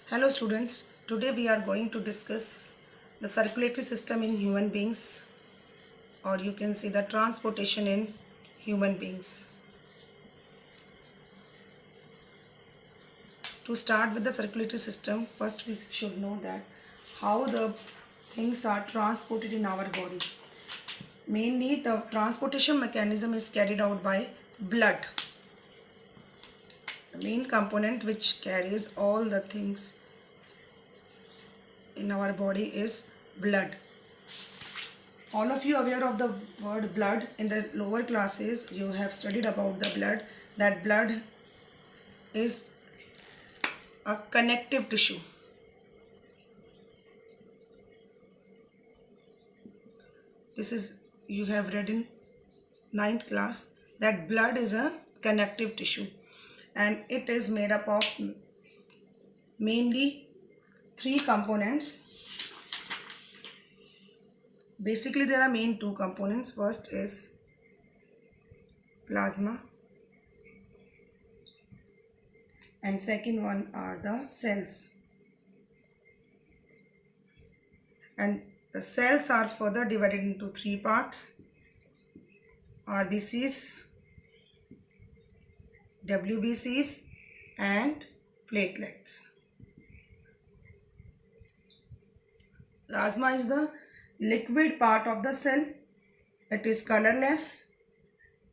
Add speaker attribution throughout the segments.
Speaker 1: Hello students, today we are going to discuss the circulatory system in human beings, or you can say the transportation in human beings. To start with the circulatory system, first we should know that how the things are transported in our body. Mainly the transportation mechanism is carried out by blood. The main component which carries all the things in our body is blood. All of you aware of the word blood. In the lower classes you have studied about the blood, that blood is a connective tissue. This is, you have read in 9th class, that blood is a connective tissue and it is made up of mainly 3 components. Basically there are main 2 components. First is plasma and second one are the cells. And the cells are further divided into 3 parts: RBCs, WBCs and platelets. Plasma is the liquid part of the cell. It is colorless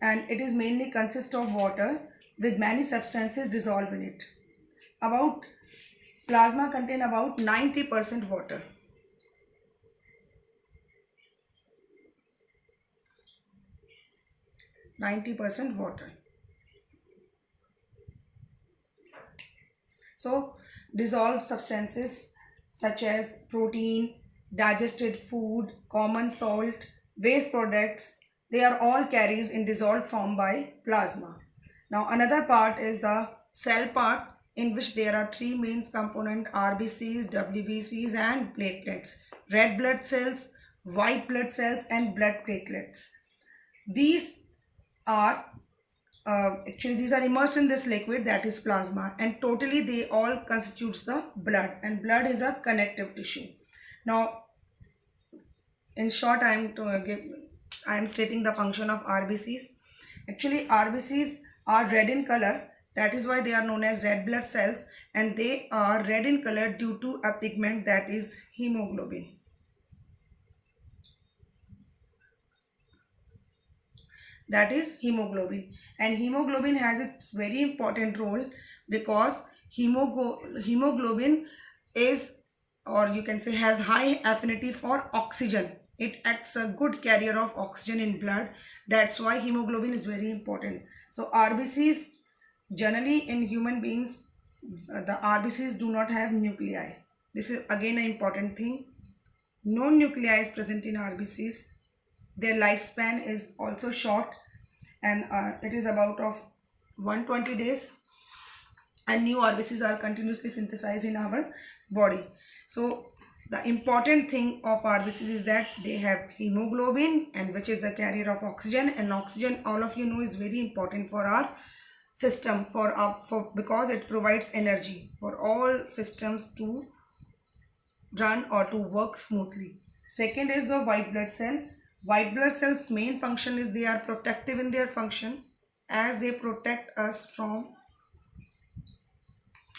Speaker 1: and it is mainly consists of water with many substances dissolved in it. Plasma contain about 90% water. So dissolved substances such as protein, digested food, common salt, waste products, they are all carries in dissolved form by plasma. Now another part is the cell part, in which there are 3 main components: RBCs, WBCs and platelets. Red blood cells, white blood cells and blood platelets. These are these are immersed in this liquid, that is plasma, and totally they all constitutes the blood, and blood is a connective tissue. Now in short I am stating the function of RBCs. Actually RBCs are red in color, that is why they are known as red blood cells, and they are red in color due to a pigment, that is hemoglobin. That is hemoglobin, and hemoglobin has a very important role because hemoglobin is, or you can say, has high affinity for oxygen. It acts a good carrier of oxygen in blood. That's why hemoglobin is very important. So RBCs, generally in human beings, the RBCs do not have nuclei. This is again an important thing. No nuclei is present in RBCs. Their lifespan is also short, and it is about of 120 days, and new RBCs are continuously synthesized in our body. So the important thing of RBCs is that they have hemoglobin, and which is the carrier of oxygen, and oxygen, all of you know, is very important for our system, because it provides energy for all systems to run or to work smoothly. Second is the white blood cell. White blood cells' main function is they are protective in their function, as they protect us from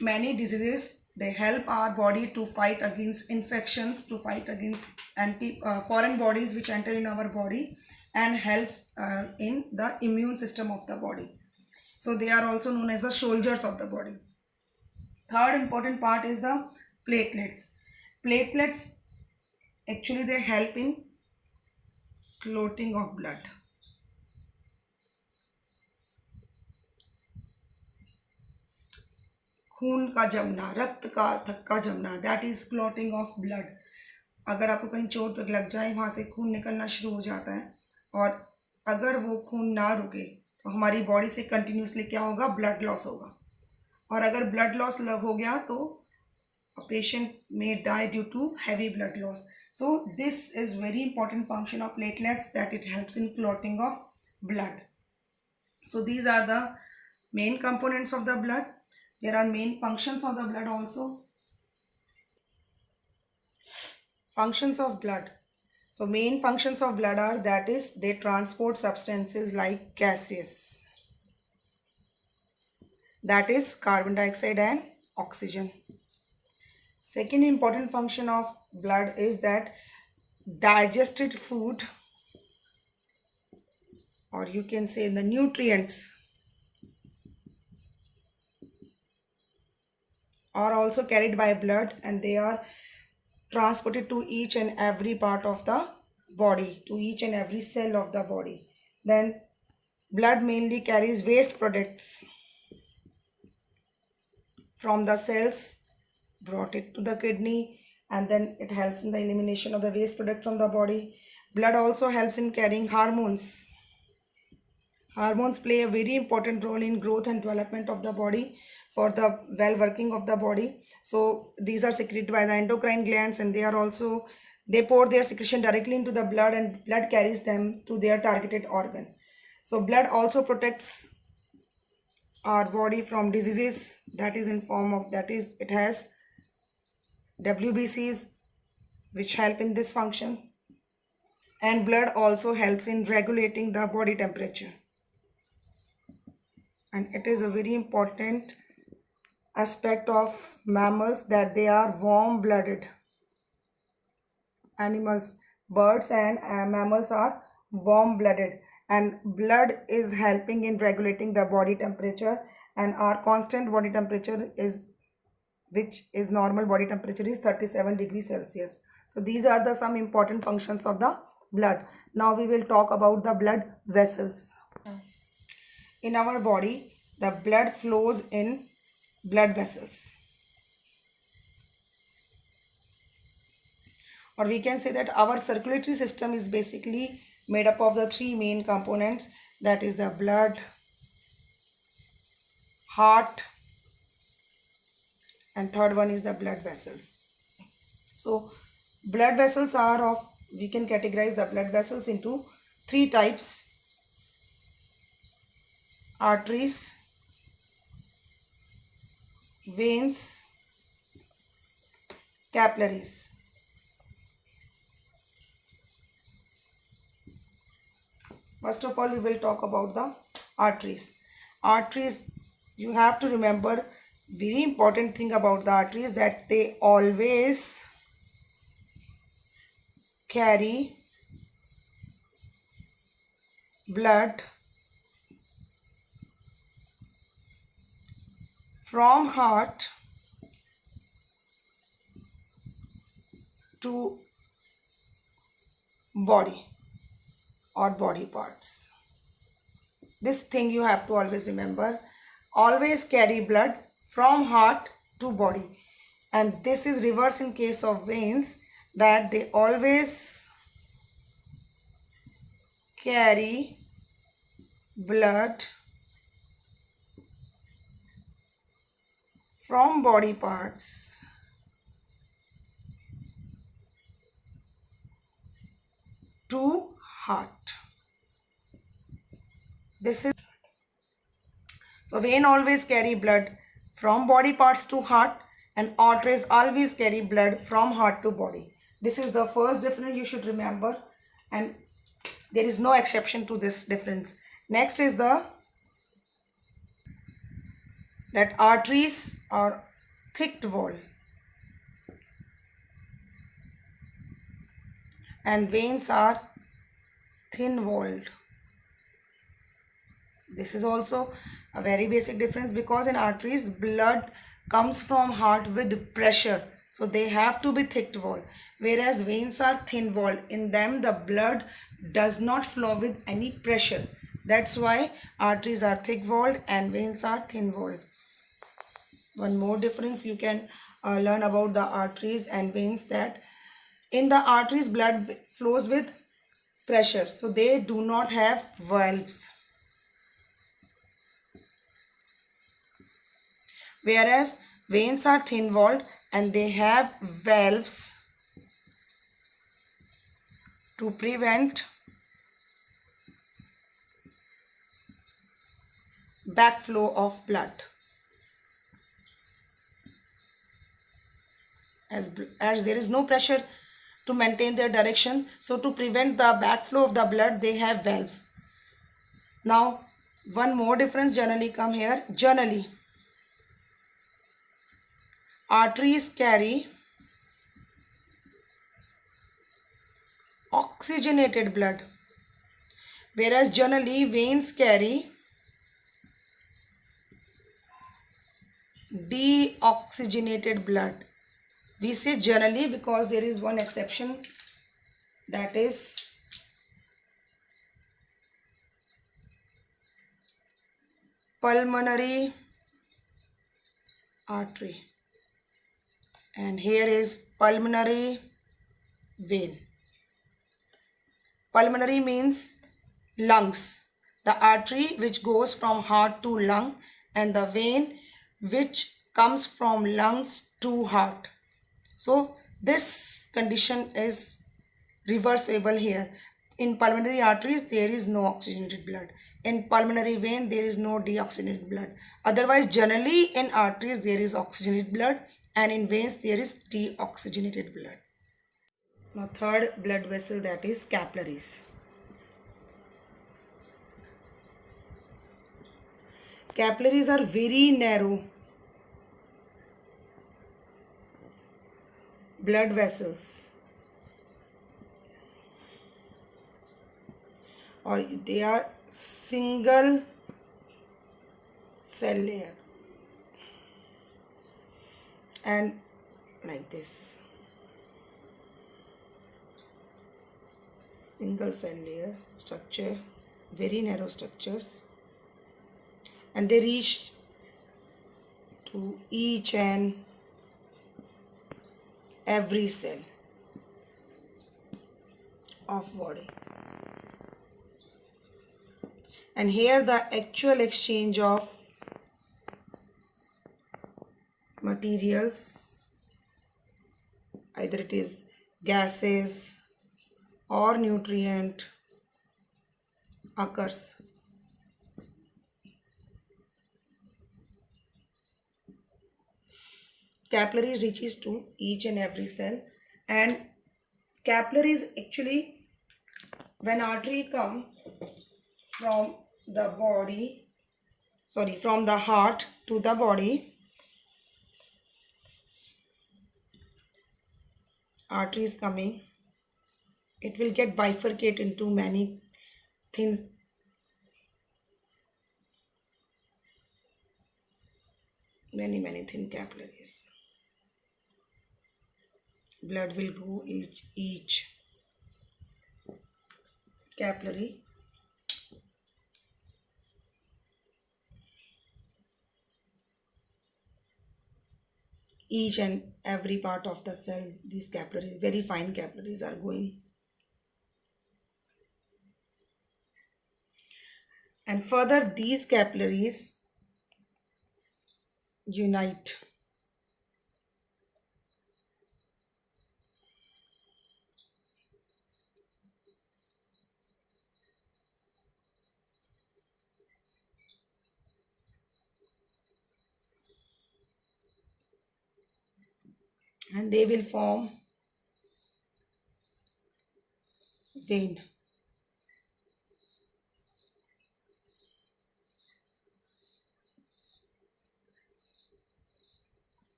Speaker 1: many diseases. They help our body to fight against infections, to fight against foreign bodies which enter in our body, and helps in the immune system of the body. So they are also known as the soldiers of the body. Third important part is the platelets. Platelets, actually they help in clotting of blood. खून का जमना, रक्त का थक्का जमना, that is clotting of blood. अगर आपको कहीं चोट लग जाए, वहाँ से खून निकलना शुरू हो जाता है, और अगर वो खून ना रुके तो हमारी बॉडी से कंटिन्यूसली क्या होगा, ब्लड लॉस होगा. और अगर ब्लड लॉस हो गया तो patient may die due to heavy blood loss. So this is very important function of platelets, that it helps in clotting of blood. So these are the main components of the blood. There are main functions of the blood also. Functions of blood. So main functions of blood are, that is, they transport substances like gases, that is carbon dioxide and oxygen. Second important function of blood is that digested food, or you can say the nutrients, are also carried by blood, and they are transported to each and every part of the body, to each and every cell of the body. Then blood mainly carries waste products from the cells, brought it to the kidney, and then it helps in the elimination of the waste product from the body. Blood also helps in carrying hormones. Hormones play a very important role in growth and development of the body, for the well working of the body. So these are secreted by the endocrine glands, and they pour their secretion directly into the blood, and blood carries them to their targeted organ. So blood also protects our body from diseases, that is in form of, that is, it has WBCs which help in this function, and blood also helps in regulating the body temperature. And it is a very important aspect of mammals that they are warm-blooded animals. Birds and mammals are warm-blooded, and blood is helping in regulating the body temperature, and our constant body temperature is, which is normal body temperature, is 37 degrees Celsius. So these are the some important functions of the blood. Now we will talk about the blood vessels. In our body, the blood flows in blood vessels, or we can say that our circulatory system is basically made up of the three main components, that is the blood, heart, and third one is the blood vessels. So blood vessels are of, we can categorize the blood vessels into three types: arteries, veins, capillaries. First of all, we will talk about the arteries. Arteries, you have to remember very important thing about the arteries, that they always carry blood from heart to body or body parts. This thing you have to always remember, always carry blood from heart to body. And this is reverse in case of veins, that they always carry blood from body parts to heart. This is, so vein always carry blood from body parts to heart, and arteries always carry blood from heart to body. This is the first difference you should remember, and there is no exception to this difference. Next is that arteries are thick walled and veins are thin walled. This is also a very basic difference, because in arteries blood comes from heart with pressure, so they have to be thick walled, whereas veins are thin walled. In them the blood does not flow with any pressure. That's why arteries are thick walled and veins are thin walled. One more difference you can learn about the arteries and veins, that in the arteries blood flows with pressure, so they do not have valves, whereas veins are thin walled and they have valves to prevent backflow of blood. As there is no pressure to maintain their direction. So to prevent the backflow of the blood, they have valves. Now one more difference generally come here. Generally arteries carry oxygenated blood, whereas generally veins carry deoxygenated blood. We say generally because there is one exception, that is pulmonary artery, and here is pulmonary vein. Pulmonary means lungs, the artery which goes from heart to lung, and the vein which comes from lungs to heart. So this condition is reversible here. In pulmonary arteries there is no oxygenated blood. In pulmonary vein there is no deoxygenated blood. Otherwise generally in arteries there is oxygenated blood, and in veins there is deoxygenated blood. Now third blood vessel, that is capillaries. Capillaries are very narrow blood vessels, or they are single cell layer, and like this, single cell layer structure, very narrow structures, and they reach to each and every cell of body. And here the actual exchange of materials, either it is gases or nutrient, occurs. Capillaries reaches to each and every cell, and capillaries actually, when artery come from the body, from the heart to the body, artery is coming, it will get bifurcated into many thin capillaries. Blood will go each capillary, each and every part of the cell. These capillaries, very fine capillaries, are going, and further these capillaries unite. And they will form vein.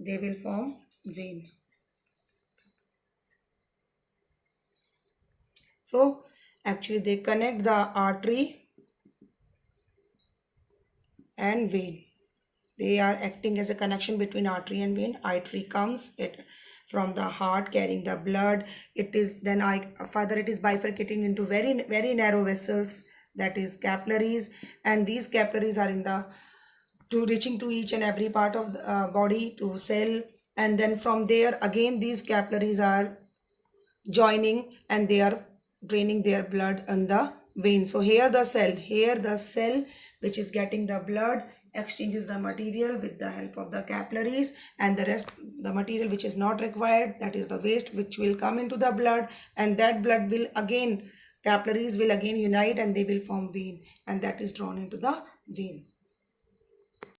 Speaker 1: They will form vein. So actually they connect the artery and vein. They are acting as a connection between artery and vein. Artery comes from the heart carrying the blood. It is then further it is bifurcating into very narrow vessels, that is capillaries, and these capillaries are reaching to each and every part of the body, to cell, and then from there again these capillaries are joining and they are draining their blood in the vein. So here the cell which is getting the blood exchanges the material with the help of the capillaries, and the rest, the material which is not required, that is the waste, which will come into the blood, and that blood will again, capillaries will again unite and they will form vein, and that is drawn into the vein.